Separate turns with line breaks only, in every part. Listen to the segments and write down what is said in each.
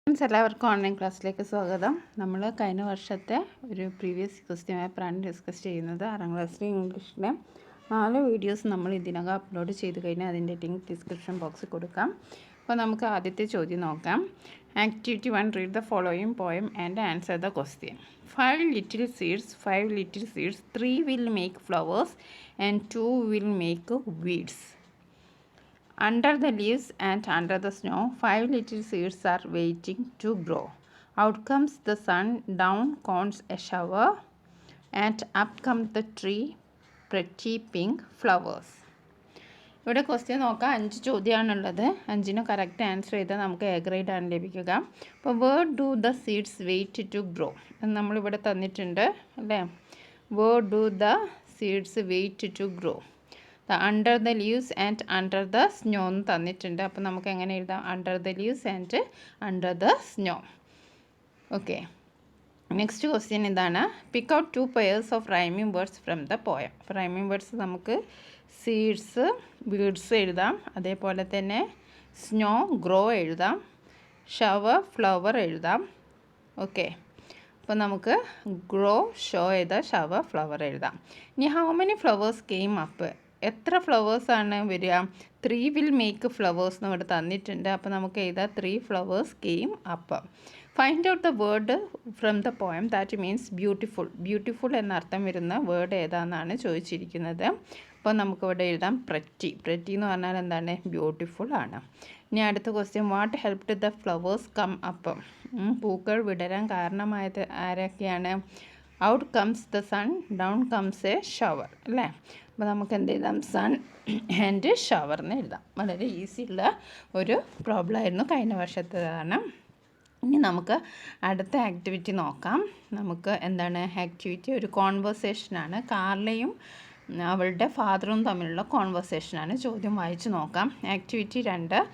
Friends എല്ലാവർക്കും online ക്ലാസ്സിലേക്ക് സ്വാഗതം. നമ്മൾ കഴിഞ്ഞ വർഷത്തെ ഒരു പ്രീവിയസ് ക്വസ്റ്റ്യൻ പേപ്പറാണ് ഡിസ്കസ് ചെയ്യുന്നത്. 6ാം ക്ലാസ്സിലെ ഇംഗ്ലീഷിലെ 4 വീഡിയോസ് നമ്മൾ ഇതിനകം അപ്ലോഡ് ചെയ്ത് കഴിഞ്ഞാൽ അതിൻ്റെ ലിങ്ക് ഡിസ്ക്രിപ്ഷൻ ബോക്സിൽ കൊടുക്കാം. അപ്പോൾ നമുക്ക് ആദ്യത്തെ ചോദ്യം നോക്കാം. Activity 1, read the following poem and answer the question. 5 little seeds, 3 will make flowers and 2 will make weeds. Under the leaves and under the snow, 5 little seeds are waiting to grow. Out comes the sun, down comes a shower, and up comes the tree, pretty pink flowers. ഇവിടെ question നോക്കാം. 5 ചോദ്യമാണുള്ളത്. 5ന് correct answer ചെയ്താൽ നമുക്ക് A grade ആണ് ലഭിക്കുക. അപ്പോൾ where do the seeds wait to grow എന്ന് നമ്മളിവിടെ തന്നിട്ടുണ്ട് അല്ലേ. Where do the seeds wait to grow. Under the leaves and under the snow എന്ന് തന്നിട്ടുണ്ട്. അപ്പോൾ നമുക്ക് എങ്ങനെ എഴുതാം? Under the leaves and under the snow. Okay, next question ഇതാണ്. Pick out 2 pairs of rhyming words from the poem. അപ്പോൾ rhyming words നമുക്ക് seeds, weeds എഴുതാം. അതേപോലെ തന്നെ സ്നോ, ഗ്രോ എഴുതാം. ഷവർ, ഫ്ലവർ എഴുതാം. ഓക്കെ, അപ്പോൾ നമുക്ക് ഗ്രോ, ഷോ എഴുതാം. ഷവർ, ഫ്ലവർ എഴുതാം. ഇനി how many flowers came up. എത്ര ഫ്ലവേഴ്സാണ് വരിക? 3 വിൽ മേക്ക് ഫ്ലവേഴ്സ് എന്ന് ഇവിടെ തന്നിട്ടുണ്ട്. അപ്പോൾ നമുക്ക് എഴുതാം 3 flowers came up. Find out the word from the poem that means beautiful. Beautiful എന്നർത്ഥം വരുന്ന വേർഡ് ഏതാണെന്നാണ് ചോദിച്ചിരിക്കുന്നത്. അപ്പോൾ നമുക്കിവിടെ എഴുതാം പ്രറ്റി. പ്രറ്റി എന്ന് പറഞ്ഞാൽ എന്താണ്? ബ്യൂട്ടിഫുൾ ആണ്. ഇനി അടുത്ത question, what helped the flowers come up. പൂക്കൾ വിടരാൻ കാരണമായത് ആരൊക്കെയാണ്? Out comes the sun, down comes a shower അല്ലേ. അപ്പോൾ നമുക്ക് എന്ത് എഴുതാം? സൺ ആൻഡ് ഷവർ എന്ന് എഴുതാം. വളരെ ഈസി ഉള്ള ഒരു പ്രോബ്ലം ആയിരുന്നു, കഴിഞ്ഞ വർഷത്തേതാണ്. ഇനി നമുക്ക് അടുത്ത ആക്ടിവിറ്റി നോക്കാം. നമുക്ക് എന്താണ് ആക്ടിവിറ്റി? ഒരു കോൺവെർസേഷനാണ്. കാർലയും അവളുടെ ഫാദറും തമ്മിലുള്ള കോൺവെർസേഷനാണ്. ചോദ്യം വായിച്ച് നോക്കാം. Activity 2,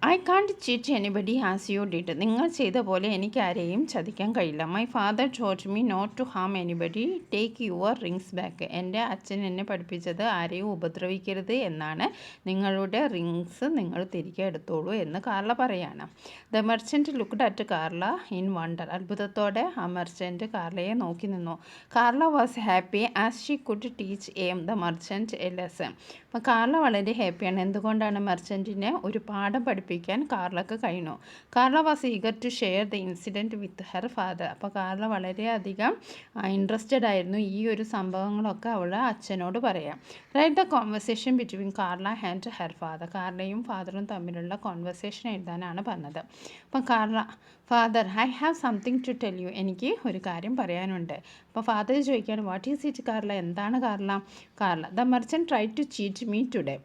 I can't cheat anybody as you did. നിങ്ങൾ ചെയ്ത പോലെ എനിക്ക് ആരെയും ചതിക്കാൻ കഴിയില്ല. My father taught me not to harm anybody, take your rings back. എൻ്റെ അച്ഛൻ എന്നെ പഠിപ്പിച്ചത് ആരെയും ഉപദ്രവിക്കരുത് എന്നാണ്. നിങ്ങളുടെ റിങ്സ് നിങ്ങൾ തിരികെ എടുത്തോളൂ എന്ന് കാർല പറയാണ്. The merchant looked at Carla in wonder. അത്ഭുതത്തോടെ ആ മെർച്ചൻറ്റ് കാർലയെ നോക്കി നിന്നു. Carla was happy as she could teach the merchant a lesson. അപ്പോൾ കാർല വളരെ ഹാപ്പിയാണ്. എന്തുകൊണ്ടാണ്? മെർച്ചൻറ്റിനെ ഒരു പാഠം പഠിപ്പിക്കാൻ കാർലക്ക് കഴിഞ്ഞു. Carla was eager to share the incident with her father. അപ്പോൾ കാർല വളരെയധികം ഇൻട്രസ്റ്റഡ് ആയിരുന്നു ഈ ഒരു സംഭവങ്ങളൊക്കെ അവളുടെ അച്ഛനോട് പറയാം. Write the conversation between Carla and her father. കാർലയും ഫാദറും തമ്മിലുള്ള കോൺവെർസേഷൻ എഴുതാനാണ് പറഞ്ഞത്. അപ്പം Carla, father I have something to tell you. എനിക്ക് ഒരു കാര്യം പറയാനുണ്ട്. അപ്പോൾ ഫാദർ ചോദിക്കുകയാണ്, വാട്ട് ഈസ് ഇറ്റ് കാർല? എന്താണ് Carla? Carla, the merchant try to cheat me today.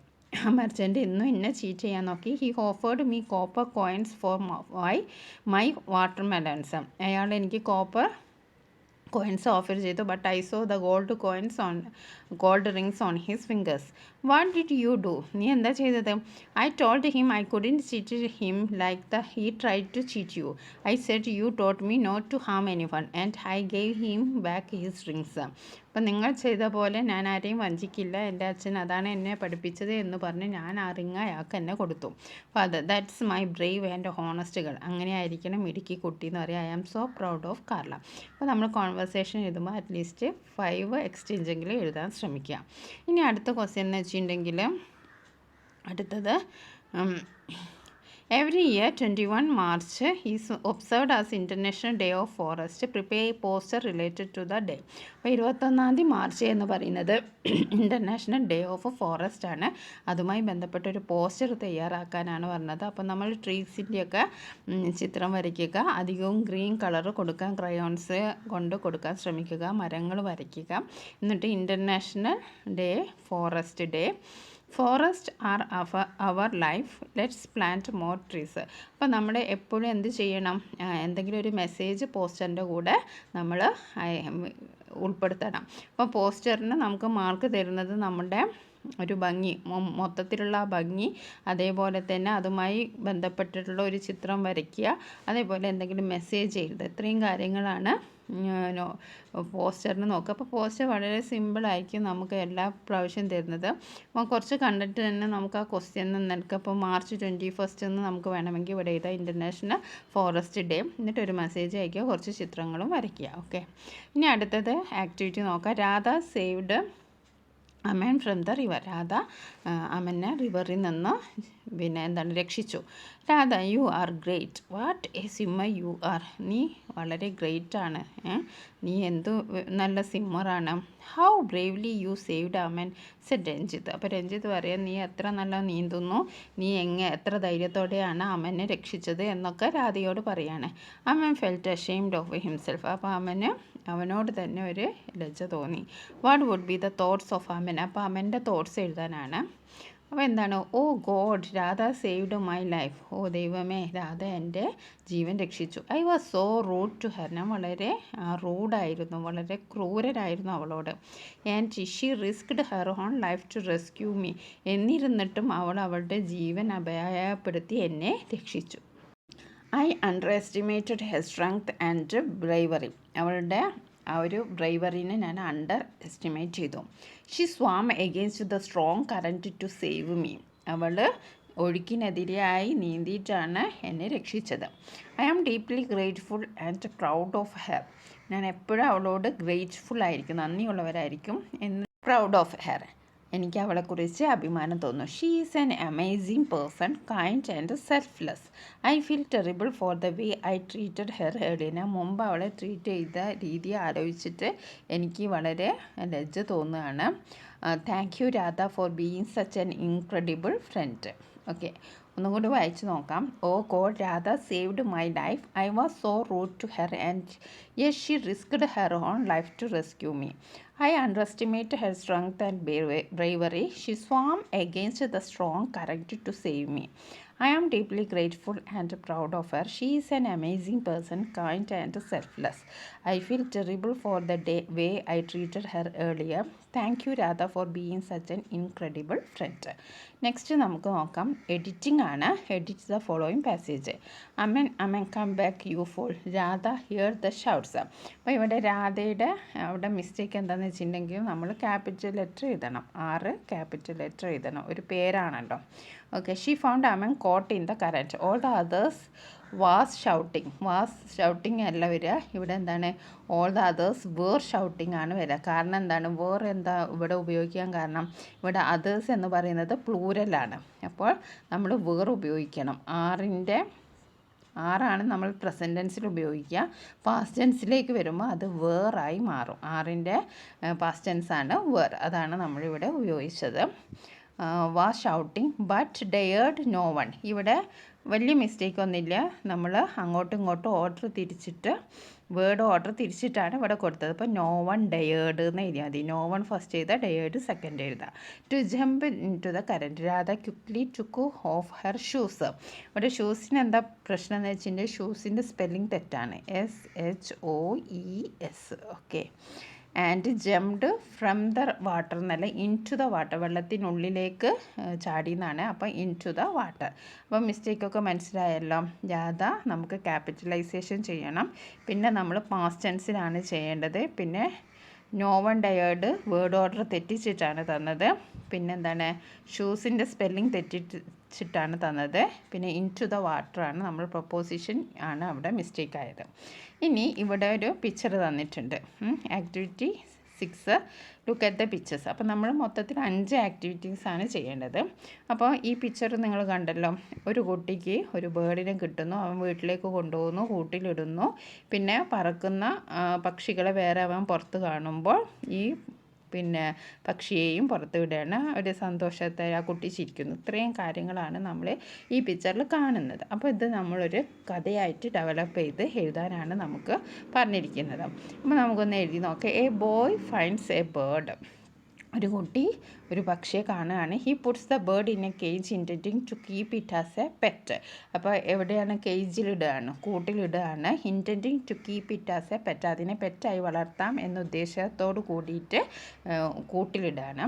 ആ മെർച്ചൻറ്റ് ഇന്നും എന്നെ ചീറ്റ് ചെയ്യാൻ നോക്കി. He offered me copper coins for my watermelons. അയാൾ എനിക്ക് കോപ്പർ കോയിൻസ് ഓഫർ ചെയ്തു. But I saw the gold rings on his fingers. What did you do? നീ എന്താ ചെയ്തത്? I told him I couldn't cheat him like he tried to cheat you. I said you taught me not to harm anyone and I gave him back his rings. അപ്പം നിങ്ങൾ ചെയ്ത പോലെ ഞാൻ ആരെയും വഞ്ചിക്കില്ല. എൻ്റെ അച്ഛൻ അതാണ് എന്നെ പഠിപ്പിച്ചത് എന്ന് പറഞ്ഞ് ഞാൻ ആ റിങ് അയാൾക്ക് എന്നെ കൊടുത്തു. Father, that's my brave and honest girl. അങ്ങനെ ആയിരിക്കണം ഇടുക്കി കുട്ടി എന്ന് പറയാം. I am so proud of Karla. അപ്പോൾ നമ്മൾ കോൺവെർസേഷൻ എഴുതുമ്പോൾ അറ്റ്ലീസ്റ്റ് 5 എക്സ്ചേഞ്ചെങ്കിലും എഴുതാൻ ശ്രമിക്കുക. ഇനി അടുത്ത ക്വസ്റ്റ്യൻ എന്ന് വെച്ചിട്ടുണ്ടെങ്കിൽ അടുത്തത്, every year 21 March is observed as International Day of Forest. Prepare a poster related to the day. അപ്പോൾ 21 മാർച്ച് എന്ന് പറയുന്നത് ഇൻ്റർനാഷണൽ ഡേ ഓഫ് ഫോറസ്റ്റ് ആണ്. അതുമായി ബന്ധപ്പെട്ടൊരു പോസ്റ്റർ തയ്യാറാക്കാനാണ് പറഞ്ഞത്. അപ്പോൾ നമ്മൾ ട്രീസിൻ്റെയൊക്കെ ചിത്രം വരയ്ക്കുക. അധികവും ഗ്രീൻ കളർ കൊടുക്കാൻ, ക്രയോൺസ് കൊണ്ട് കൊടുക്കാൻ ശ്രമിക്കുക. മരങ്ങൾ വരയ്ക്കുക. എന്നിട്ട് international day, forest day, forest are our life, let's plant more trees. അപ്പോൾ നമ്മൾ എപ്പോഴും എന്ത് ചെയ്യണം? എന്തെങ്കിലും ഒരു മെസ്സേജ് പോസ്റ്ററിൻ്റെ കൂടെ നമ്മൾ ഉൾപ്പെടുത്തണം. അപ്പോൾ പോസ്റ്ററിന് നമുക്ക് മാർക്ക് തരുന്നത് നമ്മുടെ ഒരു ഭംഗി, മൊത്തത്തിലുള്ള ഭംഗി, അതേപോലെ തന്നെ അതുമായി ബന്ധപ്പെട്ടിട്ടുള്ള ഒരു ചിത്രം വരയ്ക്കുക, അതേപോലെ എന്തെങ്കിലും മെസ്സേജ് എഴുതുക. ഇത്രയും കാര്യങ്ങളാണ് പോസ്റ്ററിന് നോക്കുക. അപ്പോൾ പോസ്റ്റർ വളരെ സിമ്പിളായിരിക്കും നമുക്ക് എല്ലാ പ്രാവശ്യം തരുന്നത്. അപ്പോൾ കുറച്ച് കണ്ടിട്ട് തന്നെ നമുക്ക് ആ ക്വസ്റ്റ്യൻ നിൽക്കുക. അപ്പോൾ March 21 നമുക്ക് വേണമെങ്കിൽ ഇവിടെ എഴുതാം ഇൻ്റർനാഷണൽ ഫോറസ്റ്റ് ഡേ. എന്നിട്ടൊരു മെസ്സേജ് അയക്കുക, കുറച്ച് ചിത്രങ്ങളും വരയ്ക്കുക. ഓക്കെ, ഇനി അടുത്തത് ആക്ടിവിറ്റി നോക്കാം. Radha saved Aman from the river. Radha അമനെ റിവറിൽ നിന്ന് രക്ഷിച്ചു. Radha, you are great. What a swimmer you are. നീ വളരെ ഗ്രേറ്റ് ആണ്. നീ എന്തു നല്ല സ്വിമ്മറാണ്. How bravely you saved Aman, said Ranjith. അപ്പോൾ രഞ്ജിത്ത് പറയാം, നീ എത്ര നല്ല നീന്തുന്നു, നീ എത്ര ധൈര്യത്തോടെയാണ് അമനെ രക്ഷിച്ചത് എന്നൊക്കെ രാധയോട് പറയാണ്. Aman felt ashamed of himself. അപ്പോൾ അവനോട് തന്നെ ഒരു ലജ്ജ തോന്നി. What would be the thoughts of Aman. അപ്പോൾ അമൻ്റെ തോട്ട്സ് എഴുതാനാണ്. അപ്പോൾ എന്താണ്, oh God, Radha saved my life. ഓ ദൈവമേ, രാധ എൻ്റെ ജീവൻ രക്ഷിച്ചു. I was so rude to her. ഞാൻ വളരെ റൂഡായിരുന്നു, വളരെ ക്രൂരനായിരുന്നു അവളോട്. And she risked her own life to rescue me. എന്നിരുന്നിട്ടും അവൾ അവളുടെ ജീവൻ അപായപ്പെടുത്തി എന്നെ രക്ഷിച്ചു. I under estimated her strength and bravery. അവളുടെ ആ ഒരു ബ്രേവറിനെ ഞാൻ അണ്ടർ എസ്റ്റിമേറ്റ് ചെയ്തു. She swam against the strong current to save me. അവൾ ഒഴുക്കിനെതിരെയായി നീന്തിയിട്ടാണ് എന്നെ രക്ഷിച്ചത്. I am deeply grateful and proud of her. ഞാൻ എപ്പോഴും അവളോട് ഗ്രേറ്റ്ഫുൾ ആയിരിക്കും, നന്ദിയുള്ളവരായിരിക്കും എന്ന് പ്രൗഡ് ഓഫ് ഹെർ. എനിക്ക് അവളെക്കുറിച്ച് അഭിമാനം തോന്നുന്നു. She is an amazing person, kind and selfless. I feel terrible for the way I treated her earlier. ഞാൻ മുമ്പ് അവളെ ട്രീറ്റ് ചെയ്ത രീതി ആലോചിച്ചിട്ട് എനിക്ക് വളരെ ലജ്ജ തോന്നുകയാണ്. Thank you Radha for being such an incredible friend. Okay, ഒന്നും കൂടി വായിച്ചു നോക്കാം. Oh God, Radha saved my life. I was so rude to her and yes she risked her own life to rescue me. I underestimate her strength and bravery. She swam against the strong current to save me. I am deeply grateful and proud of her. She is an amazing person, kind and selfless. I feel terrible for the way I treated her earlier. Thank you Radha for being such an incredible friend. Next നമുക്ക് നോക്കാം, editing ആണ്. Edit the following passage. Aman come back you fool. Radha hear the shouts. അപ്പോൾ ഇവിടെ രാധയുടെ അവിടെ mistake എന്താണെന്ന് വെച്ചിട്ടുണ്ടെങ്കിൽ നമ്മൾ ക്യാപിറ്റൽ ലെറ്റർ എഴുതണം, 6 ക്യാപിറ്റൽ ലെറ്റർ എഴുതണം, ഒരു പേരാണല്ലോ. Okay, she found Aman caught in the current. All the others was shouting അല്ല വരിക. ഇവിടെ എന്താണ്, all the others were shouting ആണ് വരിക. കാരണം എന്താണ്, വേർ എന്താ ഇവിടെ ഉപയോഗിക്കാൻ കാരണം, ഇവിടെ അതേഴ്സ് എന്ന് പറയുന്നത് പ്ലൂരലാണ്. അപ്പോൾ നമ്മൾ വേർ ഉപയോഗിക്കണം. 6 നമ്മൾ പ്രസൻറ്റ് ടെൻസിൽ ഉപയോഗിക്കുക. പാസ്റ്റ് ടെൻസിലേക്ക് വരുമ്പോൾ അത് വേറായി മാറും. 6ൻ്റെ പാസ്റ്റ് ടെൻസാണ് വേർ. അതാണ് നമ്മളിവിടെ ഉപയോഗിച്ചത്. Was shouting but dared no one. ഇവിടെ വലിയ മിസ്റ്റേക്ക് ഒന്നുമില്ല. നമ്മൾ അങ്ങോട്ടും ഇങ്ങോട്ടും വേർഡ് ഓർഡർ തിരിച്ചിട്ടാണ് ഇവിടെ കൊടുത്തത്. അപ്പോൾ നോ വൺ ഡെയർഡ് എന്ന് എഴുതിയാൽ മതി. നോ വൺ ഫസ്റ്റ് എഴുതുക, ഡെയർഡ് സെക്കൻഡ് എഴുതുക. To jump into the current. Radha quickly took off her shoes. ഇവിടെ ഷൂസിന് എന്താ പ്രശ്നം എന്ന് വെച്ചിട്ടുണ്ടെങ്കിൽ ഷൂസിൻ്റെ സ്പെല്ലിംഗ് തെറ്റാണ്, SHOES. Okay, and jumped from the water എന്നല്ല, ഇൻ ടു ദ വാട്ടർ, വെള്ളത്തിനുള്ളിലേക്ക് ചാടിയെന്നാണ്. അപ്പോൾ ഇൻ ടു ദ വാട്ടർ. അപ്പോൾ മിസ്റ്റേക്കൊക്കെ മനസ്സിലായല്ലോ. രാധ നമുക്ക് ക്യാപിറ്റലൈസേഷൻ ചെയ്യണം. പിന്നെ നമ്മൾ പാസ്റ്റ് ടെൻസിലാണ് ചെയ്യേണ്ടത്. പിന്നെ നോ വൺ ഡയേർഡ് വേർഡ് ഓർഡർ തെറ്റിച്ചിട്ടാണ് തന്നത്. പിന്നെന്താണ്, ഷൂസിൻ്റെ സ്പെല്ലിംഗ് തെറ്റിച്ചിട്ടാണ് തന്നത്. പിന്നെ ഇൻ ടു ദ വാട്ടറാണ് നമ്മൾ പ്രൊപ്പോസിഷൻ ആണ് അവിടെ മിസ്റ്റേക്ക് ആയത്. ഇനി ഇവിടെ ഒരു പിക്ചർ തന്നിട്ടുണ്ട്. Activity 6, look at the pictures. അപ്പോൾ നമ്മൾ മൊത്തത്തിൽ 5 ആക്ടിവിറ്റീസാണ് ചെയ്യേണ്ടത്. അപ്പോൾ ഈ പിക്ചർ നിങ്ങൾ കണ്ടല്ലോ. ഒരു കുട്ടിക്ക് ഒരു ബേർഡിനെ കിട്ടുന്നു, അവൻ വീട്ടിലേക്ക് കൊണ്ടുപോകുന്നു, കൂട്ടിലിടുന്നു. പിന്നെ പറക്കുന്ന പക്ഷികളെ വേറെ അവൻ പുറത്ത് കാണുമ്പോൾ ഈ പക്ഷിയെയും പുറത്ത് വിടുകയാണ്. ഒരു സന്തോഷത്തെ ആ കുട്ടി ചിരിക്കുന്നു. ഇത്രയും കാര്യങ്ങളാണ് നമ്മൾ ഈ പിക്ചറിൽ കാണുന്നത്. അപ്പോൾ ഇത് നമ്മളൊരു കഥയായിട്ട് ഡെവലപ്പ് ചെയ്ത് എഴുതാനാണ് നമുക്ക് പറഞ്ഞിരിക്കുന്നത്. അപ്പോൾ നമുക്കൊന്ന് എഴുതി നോക്കാം. A boy finds a bird. ഒരു കുട്ടി ഒരു പക്ഷിയെ കാണുകയാണ്. He puts the bird in a cage intending to keep it as a pet. അപ്പോൾ എവിടെയാണ്? കേജിലിടുകയാണ്, കൂട്ടിലിടുകയാണ്. Intending to keep it as a pet, അതിനെ പെറ്റായി വളർത്താം എന്ന ഉദ്ദേശത്തോട് കൂടിയിട്ട് കൂട്ടിലിടുകയാണ്.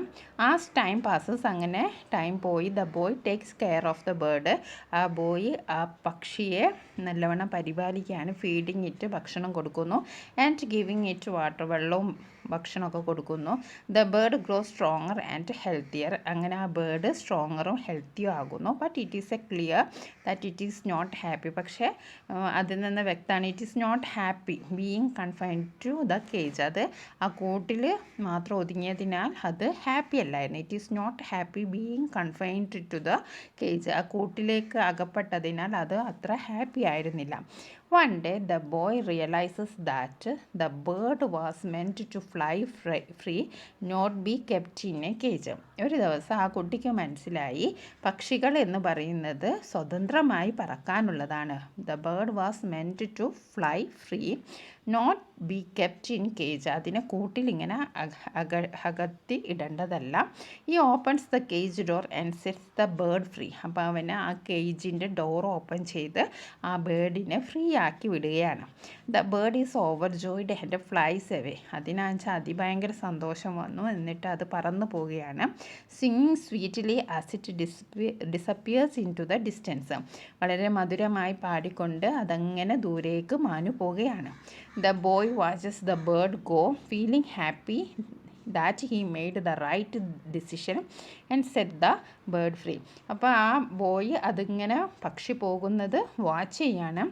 ആസ് ടൈം പാസസ്, അങ്ങനെ ടൈം പോയി. The boy takes care of the bird, ആ ബോയ് ആ പക്ഷിയെ നല്ലവണ്ണം പരിപാലിക്കുകയാണ്. ഫീഡിങ് ഇറ്റ്, ഭക്ഷണം കൊടുക്കുന്നു. ആൻഡ് ഗിവിങ് ഇറ്റ് വാട്ടർ, വെള്ളവും ഭക്ഷണമൊക്കെ കൊടുക്കുന്നു. The bird grow stronger and healthier, അങ്ങനെ ആ ബേർഡ് സ്ട്രോങ്ങറും ഹെൽത്തിയും ആകുന്നു. But it is a clear that it is not happy, പക്ഷേ അതിൽ നിന്ന് വ്യക്തമാണ് it is not happy being confined to the cage, അത് ആ കൂട്ടിൽ മാത്രം ഒതുങ്ങിയതിനാൽ അത് ഹാപ്പി അല്ലായിരുന്നു. It is not happy being confined to the cage, ആ കൂട്ടിലേക്ക് അകപ്പെട്ടതിനാൽ അത് അത്ര ഹാപ്പി ആയിരുന്നില്ല. One day the boy realizes that the bird was meant to fly free, not be kept in a cage. ഒരു ദിവസം ആ കുട്ടിക്ക് മനസ്സിലായി പക്ഷികൾ എന്ന് പറയുന്നത് സ്വതന്ത്രമായി പറക്കാനുള്ളതാണ്. The bird was meant to fly free, not be kept in cage. അതിനെ കൂട്ടിൽ ഇങ്ങനെ അകത്തി ഇടേണ്ടതല്ല. ഈ opens the cage door and sets the bird free. അപ്പോൾ അവന് ആ കേജിൻ്റെ ഡോർ ഓപ്പൺ ചെയ്ത് ആ ബേർഡിനെ ഫ്രീ ആക്കി വിടുകയാണ്. The bird is overjoyed and flies away. അതിനാച്ചാൽ അതിഭയങ്കര സന്തോഷം വന്നു, എന്നിട്ട് അത് പറന്നു പോവുകയാണ്. Singing sweetly as it disappears into the distance. വളരെ മധുരമായി പാടിക്കൊണ്ട് അതങ്ങനെ ദൂരേക്ക് മാഞ്ഞു പോവുകയാണ്. The boy watches the bird go, feeling happy that he made the right decision and set the bird free. അപ്പോൾ ആ ബോയ് അതിങ്ങനെ പക്ഷി പോകുന്നത് വാച്ച് ചെയ്യാണ്.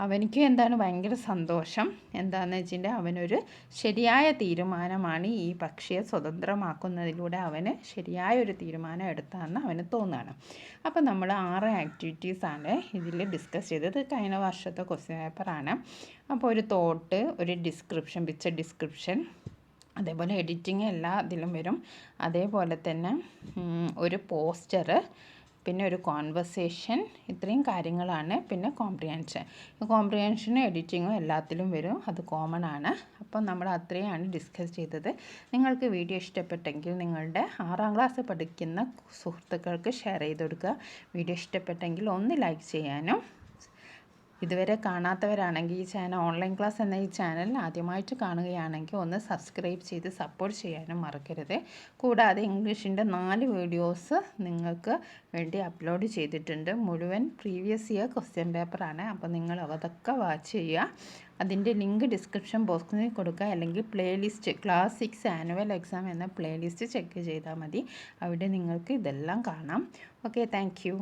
അവനിക്ക് എന്താണ് ഭയങ്കര സന്തോഷം. എന്താണെന്ന് വെച്ചിട്ടുണ്ടെങ്കിൽ അവനൊരു ശരിയായ തീരുമാനമാണ് ഈ പക്ഷിയെ സ്വതന്ത്രമാക്കുന്നതിലൂടെ അവന് ശരിയായൊരു തീരുമാനം എടുത്താന്ന് അവന് തോന്നുകയാണ്. അപ്പോൾ നമ്മൾ 6 ആക്ടിവിറ്റീസാണ് ഇതിൽ ഡിസ്കസ് ചെയ്തത്. കഴിഞ്ഞ വർഷത്തെ ക്വസ്റ്റ്യൻ പേപ്പറാണ്. അപ്പോൾ ഒരു തോട്ട്, ഒരു ഡിസ്ക്രിപ്ഷൻ, പിക്ചർ ഡിസ്ക്രിപ്ഷൻ, അതേപോലെ എഡിറ്റിങ് എല്ലാ ഇതിലും വരും. അതേപോലെ തന്നെ ഒരു പോസ്റ്റർ, പിന്നെ ഒരു കോൺവെർസേഷൻ, ഇത്രയും കാര്യങ്ങളാണ്. പിന്നെ കോംപ്രിഹെൻഷനും എഡിറ്റിങ്ങും എല്ലാത്തിലും വരും, അത് കോമൺ ആണ്. അപ്പോൾ നമ്മൾ അത്രയാണ് ഡിസ്കസ് ചെയ്തത്. നിങ്ങൾക്ക് വീഡിയോ ഇഷ്ടപ്പെട്ടെങ്കിൽ നിങ്ങളുടെ 6ാം ക്ലാസ് പഠിക്കുന്ന സുഹൃത്തുക്കൾക്ക് ഷെയർ ചെയ്ത് കൊടുക്കുക. വീഡിയോ ഇഷ്ടപ്പെട്ടെങ്കിൽ ഒന്ന് ലൈക്ക് ചെയ്യാനും, ഇതുവരെ കാണാത്തവരാണെങ്കിൽ ഈ ചാനൽ ഓൺലൈൻ ക്ലാസ് എന്ന ഈ ചാനൽ ആദ്യമായിട്ട് കാണുകയാണെങ്കിൽ ഒന്ന് സബ്സ്ക്രൈബ് ചെയ്ത് സപ്പോർട്ട് ചെയ്യാനും മറക്കരുത്. കൂടാതെ ഇംഗ്ലീഷിൻ്റെ 4 വീഡിയോസ് നിങ്ങൾക്ക് വേണ്ടി അപ്ലോഡ് ചെയ്തിട്ടുണ്ട്. മുഴുവൻ പ്രീവിയസ് ഇയർ ക്വസ്റ്റ്യൻ പേപ്പറാണ്. അപ്പോൾ നിങ്ങൾ അതൊക്കെ വാച്ച് ചെയ്യുക. അതിൻ്റെ ലിങ്ക് ഡിസ്ക്രിപ്ഷൻ ബോക്സിൽ കൊടുക്കുക, അല്ലെങ്കിൽ പ്ലേലിസ്റ്റ് ക്ലാസ് 6 ആനുവൽ എക്സാം എന്ന പ്ലേലിസ്റ്റ് ചെക്ക് ചെയ്താൽ മതി. അവിടെ നിങ്ങൾക്ക് ഇതെല്ലാം കാണാം. Okay, thank you.